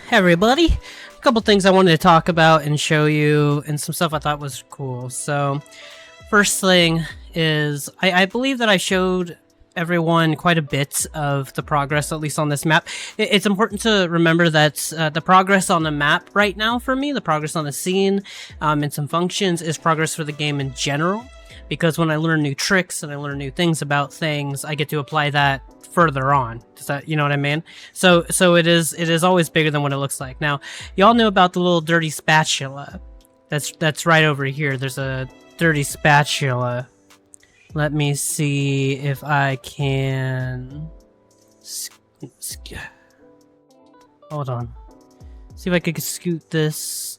Hey everybody! A couple things I wanted to talk about and show you, and some stuff I thought was cool. So, first thing is, I believe that I showed everyone quite a bit of the progress, at least on this map. It's important to remember that the progress on the map right now for me, the progress on the scene, and some functions, is progress for the game in general. Because when I learn new tricks and I learn new things about things, I get to apply that further on. Does that, you know what I mean? So it is always bigger than what it looks like. Now, y'all know about the little dirty spatula. That's right over here. There's a dirty spatula. Let me see if I can... Hold on. See if I could scoot this.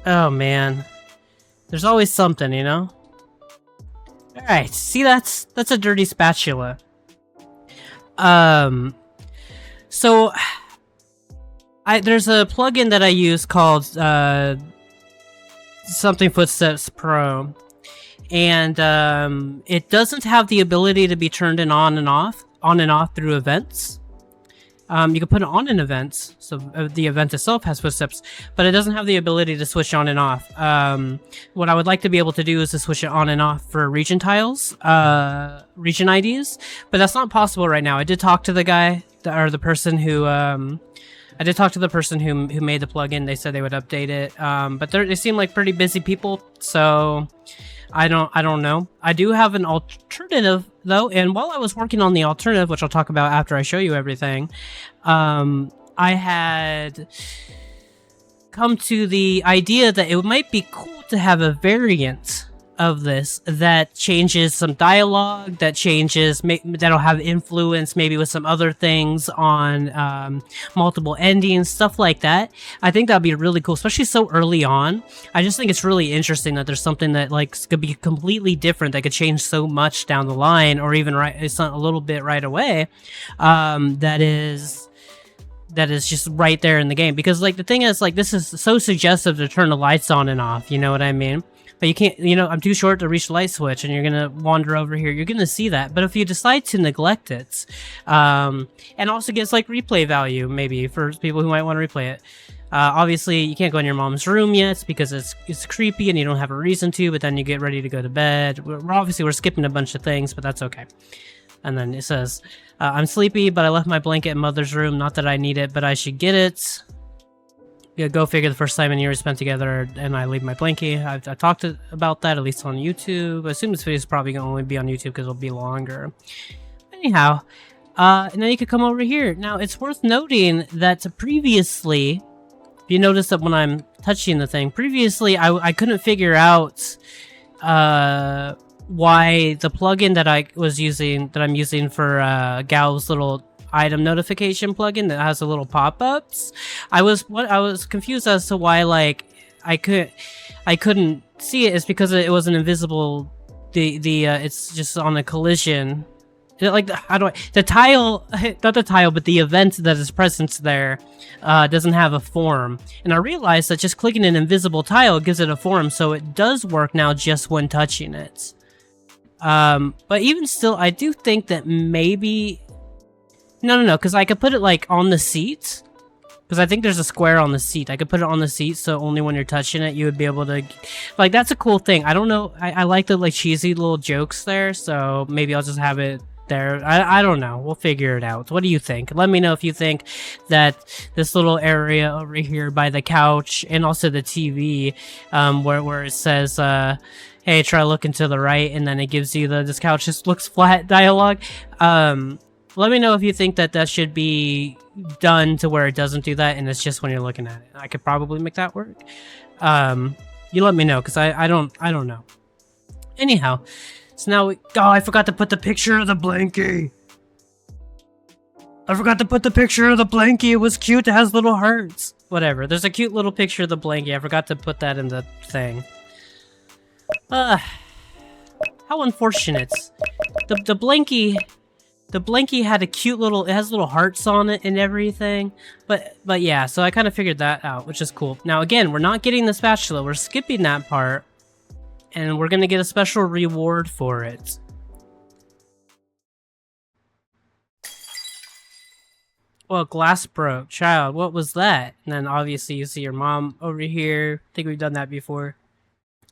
Oh man. There's always something, you know? Alright, see that's a dirty spatula. So there's a plugin that I use called something Footsteps Pro, and it doesn't have the ability to be turned on and off through events. You can put it on in events, so the event itself has footsteps, but it doesn't have the ability to switch on and off. What I would like to be able to do is to switch it on and off for region tiles, region IDs, but that's not possible right now. I did talk to the guy, or the person who, I did talk to the person who made the plugin. They said they would update it, but they seem like pretty busy people, so I don't know. I do have an alternative though, and while I was working on the alternative, which I'll talk about after I show you everything, I had come to the idea that it might be cool to have a variant of this that changes some dialogue, that changes, that'll have influence maybe with some other things on multiple endings, stuff like that. I think that'd be really cool, especially so early on. I just think it's really interesting that there's something that like could be completely different that could change so much down the line, or even it's not a little bit right away. That is just right there in the game, because like the thing is, like, this is so suggestive to turn the lights on and off, you know what I mean? But you can't, you know, I'm too short to reach the light switch, and you're gonna wander over here, you're gonna see that. But if you decide to neglect it, and also gets like replay value, maybe for people who might want to replay it. Obviously, you can't go in your mom's room yet because it's creepy and you don't have a reason to, but then you get ready to go to bed. We're skipping a bunch of things, but that's okay. And then it says, I'm sleepy, but I left my blanket in mother's room. Not that I need it, but I should get it. Yeah, go figure, the first time in years spent together, and I leave my blankie. I talked about that, at least on YouTube. I assume this video is probably going to only be on YouTube because it'll be longer. Anyhow, and then you could come over here. Now, it's worth noting that previously, if you notice that when I'm touching the thing, previously I couldn't figure out why the plugin that I'm using for Gal's little item notification plugin that has the little pop-ups. I was confused as to why, like, I couldn't see it. Is because it was an invisible. It's just on a collision. Like, the tile, not the tile, but the event that is present there doesn't have a form. And I realized that just clicking an invisible tile gives it a form, so it does work now just when touching it. But even still, I do think that maybe... No, because I could put it, like, on the seat. Because I think there's a square on the seat. I could put it on the seat, so only when you're touching it, you would be able to... Like, that's a cool thing. I don't know. I like the, like, cheesy little jokes there, so maybe I'll just have it there. I don't know. We'll figure it out. What do you think? Let me know if you think that this little area over here by the couch, and also the TV, where it says, hey, try looking to the right, and then it gives you this couch just looks flat dialogue. Let me know if you think that should be done to where it doesn't do that, and it's just when you're looking at it. I could probably make that work. You let me know, because I don't know. Anyhow, so now I forgot to put the picture of the blankie. It was cute. It has little hearts. Whatever. There's a cute little picture of the blankie. I forgot to put that in the thing. How unfortunate. The blankie... The blankie had a cute little, it has little hearts on it and everything. But yeah, so I kind of figured that out, which is cool. Now again, we're not getting the spatula, we're skipping that part. And we're gonna get a special reward for it. Well, glass broke. Child, what was that? And then obviously you see your mom over here. I think we've done that before.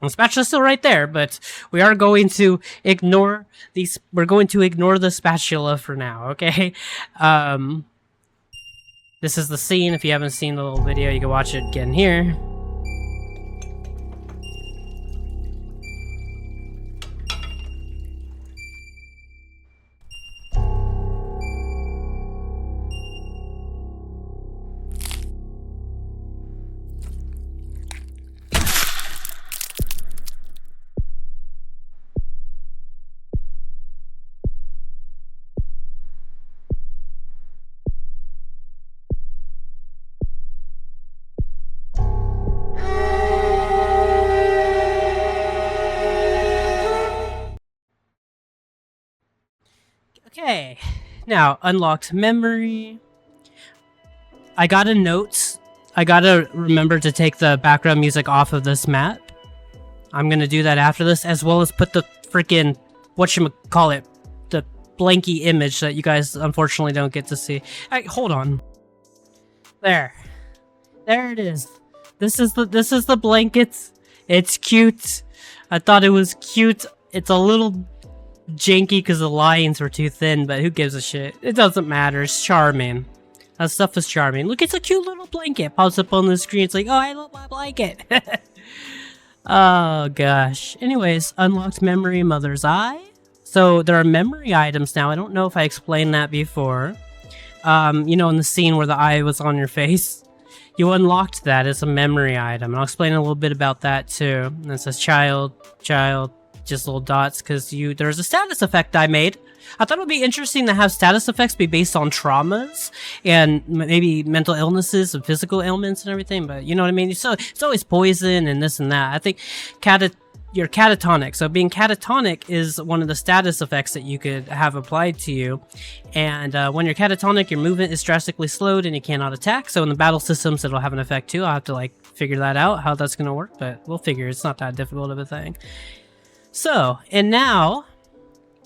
The spatula's still right there, but we are going to ignore these. We're going to ignore the spatula for now, okay? Um, this is the scene. If you haven't seen the little video, you can watch it again here. Okay, now unlocked memory. I got a note. I gotta remember to take the background music off of this map. I'm gonna do that after this, as well as put the freaking whatchamacallit, the blanky image that you guys unfortunately don't get to see. Alright, hold on. There it is. This is the blanket. It's cute. I thought it was cute. It's a little janky because the lines were too thin, but who gives a shit? It doesn't matter. It's charming. That stuff is charming. Look, it's a cute little blanket. Pops up on the screen. It's like, oh, I love my blanket. Oh, gosh. Anyways, unlocked memory, mother's eye. So there are memory items now. I don't know if I explained that before. You know, in the scene where the eye was on your face. You unlocked that as a memory item. And I'll explain a little bit about that too. And it says child, just little dots, because there's a status effect I made. I thought it would be interesting to have status effects be based on traumas and maybe mental illnesses and physical ailments and everything, but you know what I mean? So it's always poison and this and that. I think you're catatonic. So being catatonic is one of the status effects that you could have applied to you. And when you're catatonic, your movement is drastically slowed and you cannot attack. So in the battle systems, it'll have an effect too. I'll have to figure that out, how that's going to work, but we'll figure. It's not that difficult of a thing. So, and now,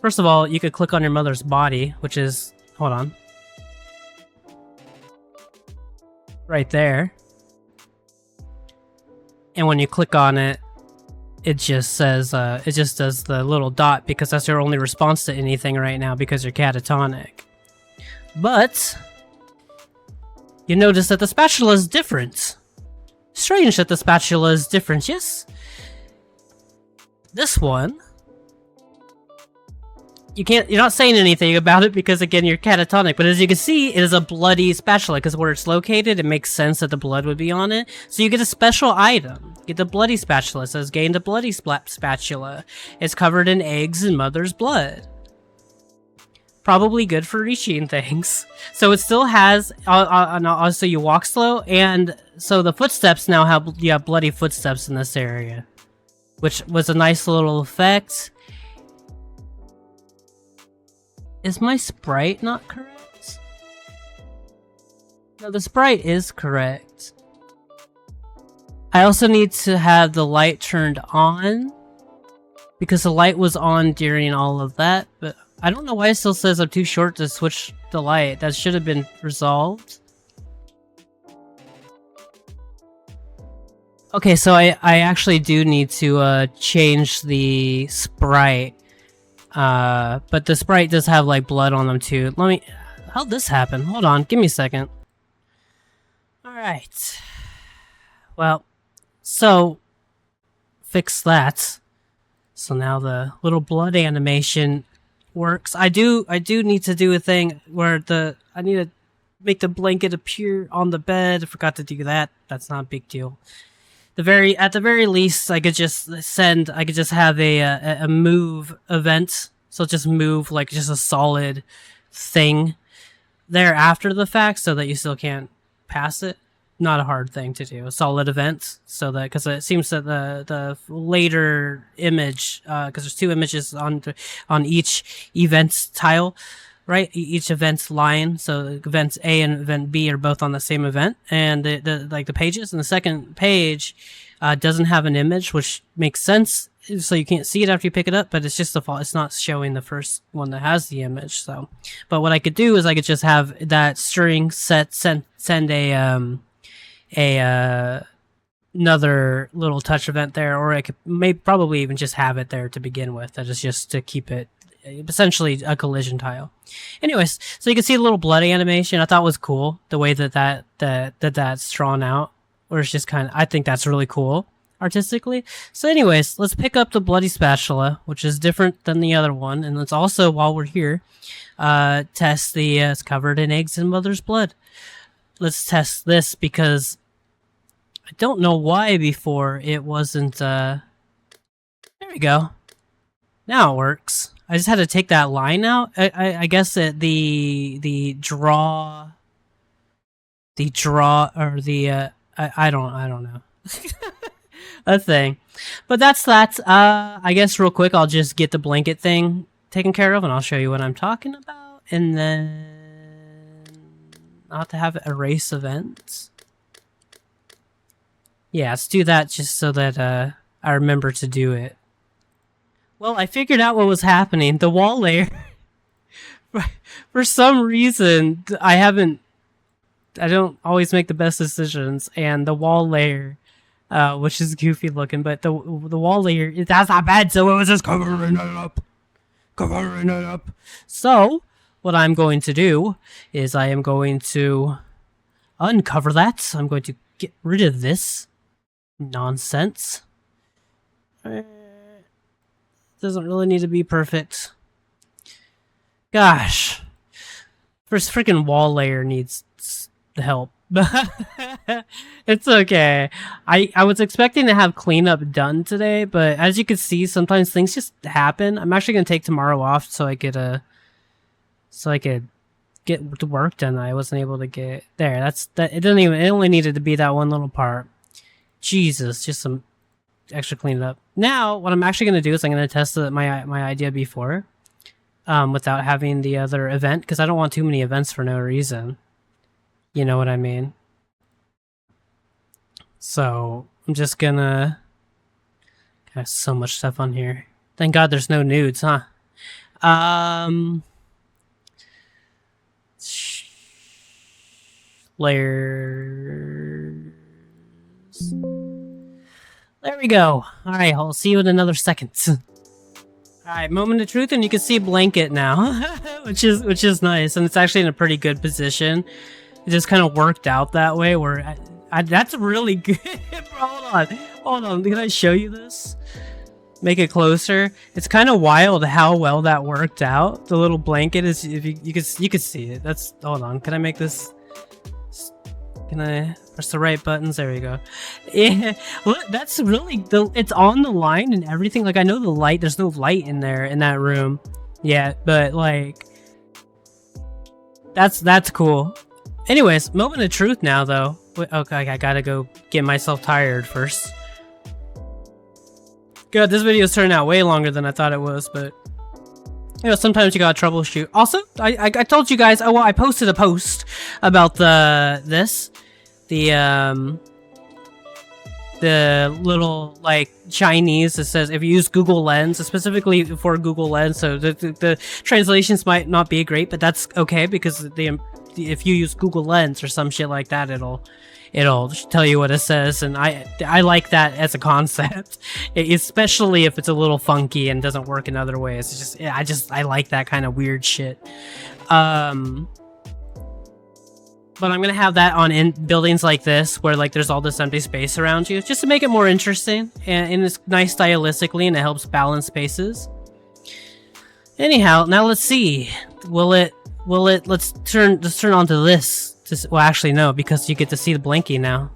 first of all, you could click on your mother's body, which is, hold on, right there. And when you click on it, it just says, it just does the little dot because that's your only response to anything right now because you're catatonic. But, you notice that the spatula is different. Strange that the spatula is different, yes? This one, you're not saying anything about it because again you're catatonic, but as you can see it is a bloody spatula because where it's located it makes sense that the blood would be on it. So you get a special item. You get the bloody spatula. It says gained a bloody spatula. It's covered in eggs and mother's blood. Probably good for reaching things. So it still has also you walk slow, and so the footsteps now have bloody footsteps in this area, which was a nice little effect. Is my sprite not correct? No, the sprite is correct. I also need to have the light turned on because the light was on during all of that, but I don't know why it still says I'm too short to switch the light. That should have been resolved. Okay, so I actually do need to change the sprite. But the sprite does have blood on them too. How'd this happen? Hold on, give me a second. Alright. Well, so fix that. So now the little blood animation works. I do need to do a thing where I need to make the blanket appear on the bed. I forgot to do that. That's not a big deal. At the very least, I could just have a move event. So just move just a solid thing there after the fact so that you still can't pass it. Not a hard thing to do. A solid event so that, because it seems that the later image, because there's two images on each event tile, right? Each event's line. So events A and event B are both on the same event, and the pages. And the second page, doesn't have an image, which makes sense. So you can't see it after you pick it up, but it's just the fault. It's not showing the first one that has the image. So, but what I could do is I could just have that string send another little touch event there, or I could probably even just have it there to begin with. That is just to keep it essentially a collision tile. Anyways, so you can see the little blood animation. I thought was cool the way that's drawn out, or it's just kind of. I think that's really cool artistically. So anyways, let's pick up the bloody spatula, which is different than the other one, and let's also, while we're here, test the it's covered in eggs and mother's blood. Let's test this because I don't know why before it wasn't. There we go. Now it works. I just had to take that line out. I guess that the draw or the I don't know. A thing. But that's that. I guess real quick I'll just get the blanket thing taken care of and I'll show you what I'm talking about, and then I'll have to have erase events. Yeah, let's do that just so that I remember to do it. Well, I figured out what was happening. The wall layer, for some reason, I don't always make the best decisions, and the wall layer, which is goofy looking, but the wall layer, that's not bad, so it was just covering it up. So, what I'm going to do is I am going to uncover that. I'm going to get rid of this nonsense. Doesn't really need to be perfect. Gosh. First freaking wall layer needs help. It's okay. I was expecting to have cleanup done today, but as you can see, sometimes things just happen. I'm actually gonna take tomorrow off so I could get the work done that I wasn't able to get there. It only needed to be that one little part. Jesus, just some extra cleanup. Now, what I'm actually going to do is I'm going to test my idea before, without having the other event, because I don't want too many events for no reason. You know what I mean? So, I'm just gonna... Got so much stuff on here. Thank God there's no nudes, huh? Layers... There we go. Alright, I'll see you in another second. Alright, moment of truth, and you can see blanket now, which is nice, and it's actually in a pretty good position. It just kind of worked out that way, where that's really good. Hold on, can I show you this? Make it closer. It's kind of wild how well that worked out. The little blanket is, if you could see it. Hold on, can I make this? Can I press the right buttons? There we go. Yeah, well, that's really it's on the line and everything. Like, I know the light. There's no light in there in that room yet, but like, that's cool. Anyways, moment of truth now, though. Okay, I gotta go get myself tired first. God, this video's turning out way longer than I thought it was, but you know, sometimes you gotta troubleshoot. Also, I told you guys. Oh, well, I posted a post about the little like Chinese that says if you use Google Lens, specifically for Google Lens, so the translations might not be great, but that's okay because if you use Google Lens or some shit like that, it'll tell you what it says, and I like that as a concept, especially if it's a little funky and doesn't work in other ways. It's just I like that kind of weird shit. But I'm gonna have that on in buildings like this, where like there's all this empty space around you, just to make it more interesting, and it's nice stylistically, and it helps balance spaces. Anyhow, now let's see. Let's turn on to this. Well, actually no, because you get to see the blankie now.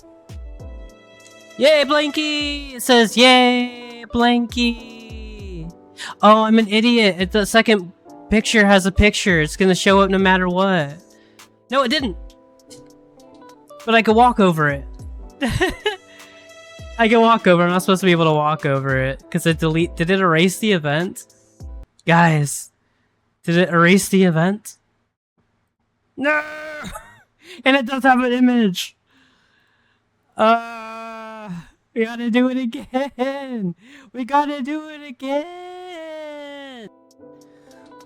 Yay, blankie! It says yay, blankie. Oh, I'm an idiot. The second picture has a picture. It's gonna show up no matter what. No, it didn't. But I could walk over it. I can walk over. I'm not supposed to be able to walk over it because it did it erase the event? Guys, did it erase the event? No! And it does have an image. Yeah, We gotta do it again. We gotta do it again.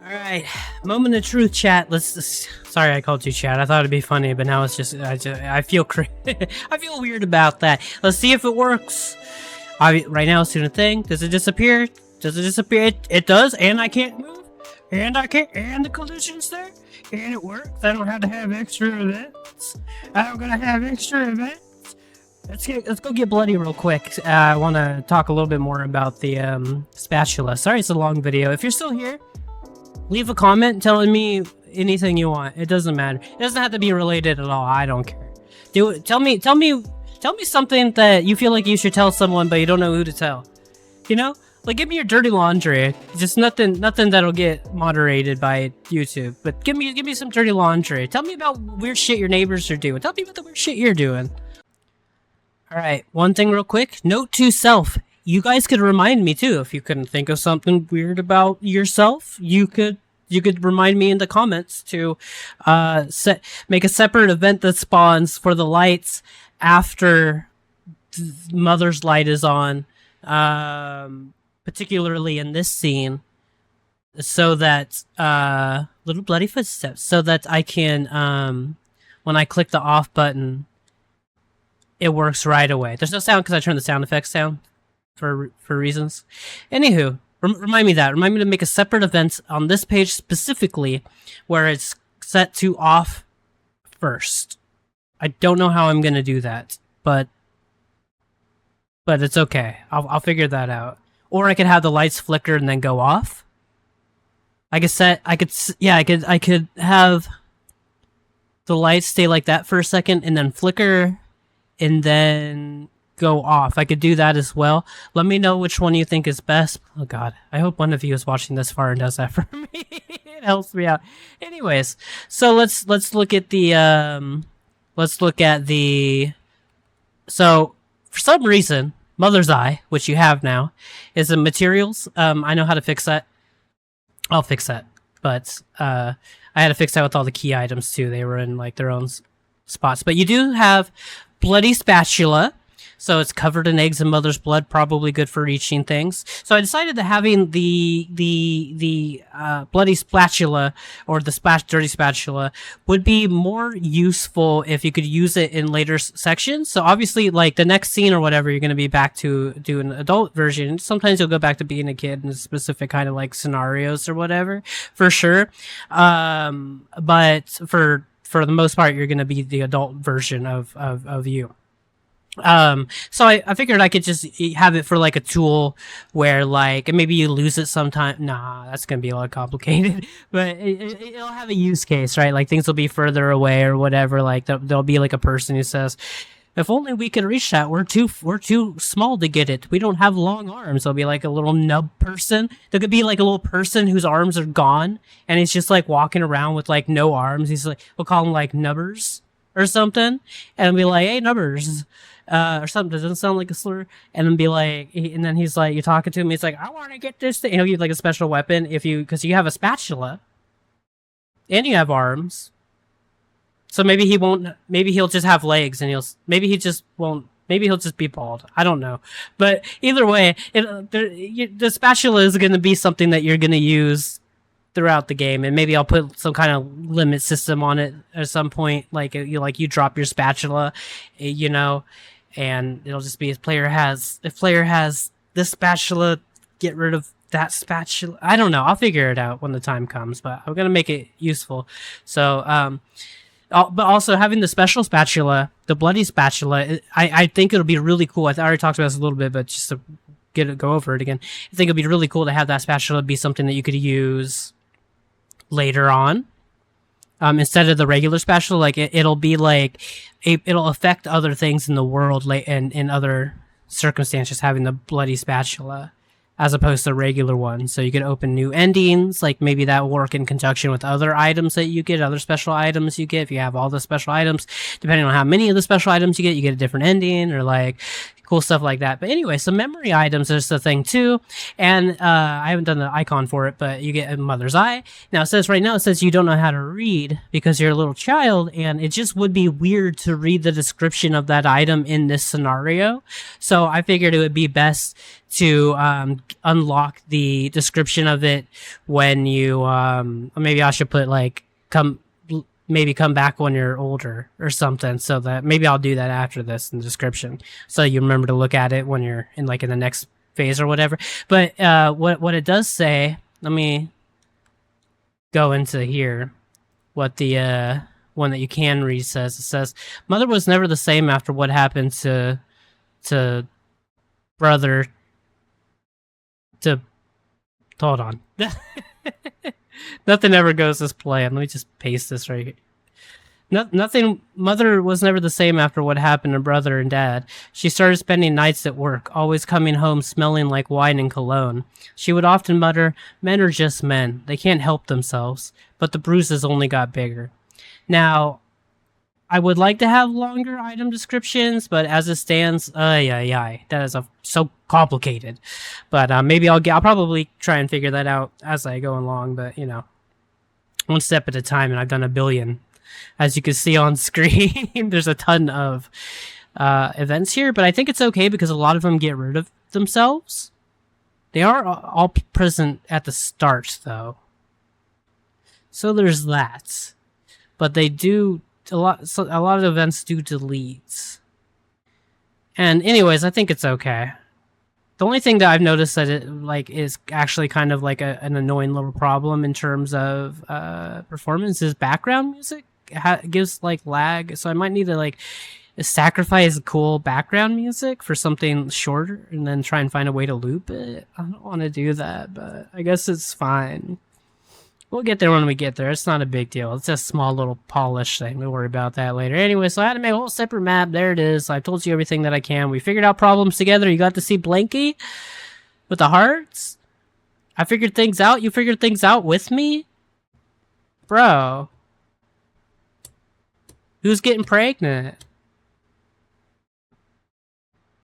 All right, moment of truth, chat. Sorry, I called you chat. I thought it'd be funny, but now it's just I feel I feel weird about that. Let's see if it works. Right now, it's doing a thing. Does it disappear? Does it disappear? It does, and I can't move, and I can't, and the collision's there, and it works. I don't have to have extra events. I'm gonna have extra events. Let's go get bloody real quick. I want to talk a little bit more about the spatula. Sorry, it's a long video. If you're still here, leave a comment telling me anything you want. It doesn't matter. It doesn't have to be related at all. I don't care. Do it. Tell me something that you feel like you should tell someone, but you don't know who to tell. You know, like give me your dirty laundry. Just nothing that'll get moderated by YouTube. But give me some dirty laundry. Tell me about weird shit your neighbors are doing. Tell me about the weird shit you're doing. All right, one thing real quick. Note to self. You guys could remind me too if you couldn't think of something weird about yourself. You could remind me in the comments to make a separate event that spawns for the lights after Mother's light is on, particularly in this scene, so that little bloody footsteps, so that I can when I click the off button, it works right away. There's no sound because I turned the sound effects down for reasons. Anywho, remind me to make a separate event on this page specifically where it's set to off first. I don't know how I'm gonna do that, but it's okay. I'll figure that out. Or I could have the lights flicker and then go off. I could have the lights stay like that for a second and then flicker and then go off. I could do that as well. Let me know which one you think is best. Oh god, I hope one of you is watching this far and does that for me. It helps me out. Anyways, so let's look at the so for some reason Mother's Eye, which you have now, is in materials. I know how to fix that. I'll fix that. But I had to fix that with all the key items too. They were in like their own spots. But you do have bloody spatula, so it's covered in eggs and mother's blood, probably good for reaching things. So I decided that having the bloody spatula, or the dirty spatula, would be more useful if you could use it in later sections. So obviously, like the next scene or whatever, you're going to be back to do an adult version. Sometimes you'll go back to being a kid in specific kind of like scenarios or whatever, for sure. But for the most part, you're going to be the adult version of you. So I figured I could just have it for like a tool where like maybe you lose it sometime. Nah, that's gonna be a lot complicated. But it'll have a use case, right? Like things will be further away or whatever. Like there'll be like a person who says, "If only we could reach that. We're too small to get it. We don't have long arms." There'll be like a little nub person. There could be like a little person whose arms are gone, and he's just like walking around with like no arms. He's like, we'll call him like Nubbers or something, and it'll be like, "Hey, Nubbers." Or something. Doesn't sound like a slur. And then be like, and then he's like, you're talking to him. He's like, "I want to get this thing." And he'll give you like a special weapon because you have a spatula and you have arms. So maybe he won't. Maybe he'll just have legs, and maybe he just won't. Maybe he'll just be bald. I don't know. But either way, the spatula is going to be something that you're going to use throughout the game, and maybe I'll put some kind of limit system on it at some point. Like you drop your spatula, and it'll just be if player has this spatula, get rid of that spatula. I don't know. I'll figure it out when the time comes, but I'm gonna make it useful. So, but also having the special spatula, the bloody spatula, I think it'll be really cool. I already talked about this a little bit, but just to go over it again, I think it'd be really cool to have that spatula be something that you could use later on. Instead of the regular spatula, like it'll be like it'll affect other things in the world and in other circumstances, having the bloody spatula as opposed to the regular one. So you could open new endings, like maybe that will work in conjunction with other items that you get, other special items you get. If you have all the special items, depending on how many of the special items you get a different ending, or like cool stuff like that. But anyway, so memory items is the thing too, and I haven't done the icon for it, but you get a mother's eye. Now it says right now, it says you don't know how to read because you're a little child, and it just would be weird to read the description of that item in this scenario. So I figured it would be best to unlock the description of it when you maybe I should put like come back when you're older or something, so that maybe I'll do that after this in the description, so you remember to look at it when you're in like in the next phase or whatever. But what it does say, let me go into here, what the one that you can read says. It says, "Mother was never the same after what happened to brother to hold on." Nothing ever goes as planned. Let me just paste this right here. Nothing. Mother was never the same after what happened to brother and dad. She started spending nights at work, always coming home smelling like wine and cologne. She would often mutter, "Men are just men. They can't help themselves." But the bruises only got bigger. Now, I would like to have longer item descriptions, but as it stands, that is so complicated. But maybe I'll probably try and figure that out as I go along. But you know, one step at a time, and I've done a billion. As you can see on screen, there's a ton of events here, but I think it's okay because a lot of them get rid of themselves. They are all present at the start, though. So there's that. But they do a lot of events do delete. And anyways, I think it's okay. The only thing that I've noticed that it like is actually kind of like an annoying little problem in terms of performance is background music. It gives like lag, so I might need to like sacrifice cool background music for something shorter and then try and find a way to loop it. I don't want to do that, but I guess it's fine. We'll get there when we get there. It's not a big deal. It's just a small little polish thing. We'll worry about that later. Anyway, so I had to make a whole separate map. There it is. I've told you everything that I can. We figured out problems together. You got to see Blanky with the hearts. I figured things out. You figured things out with me? Bro. Who's getting pregnant?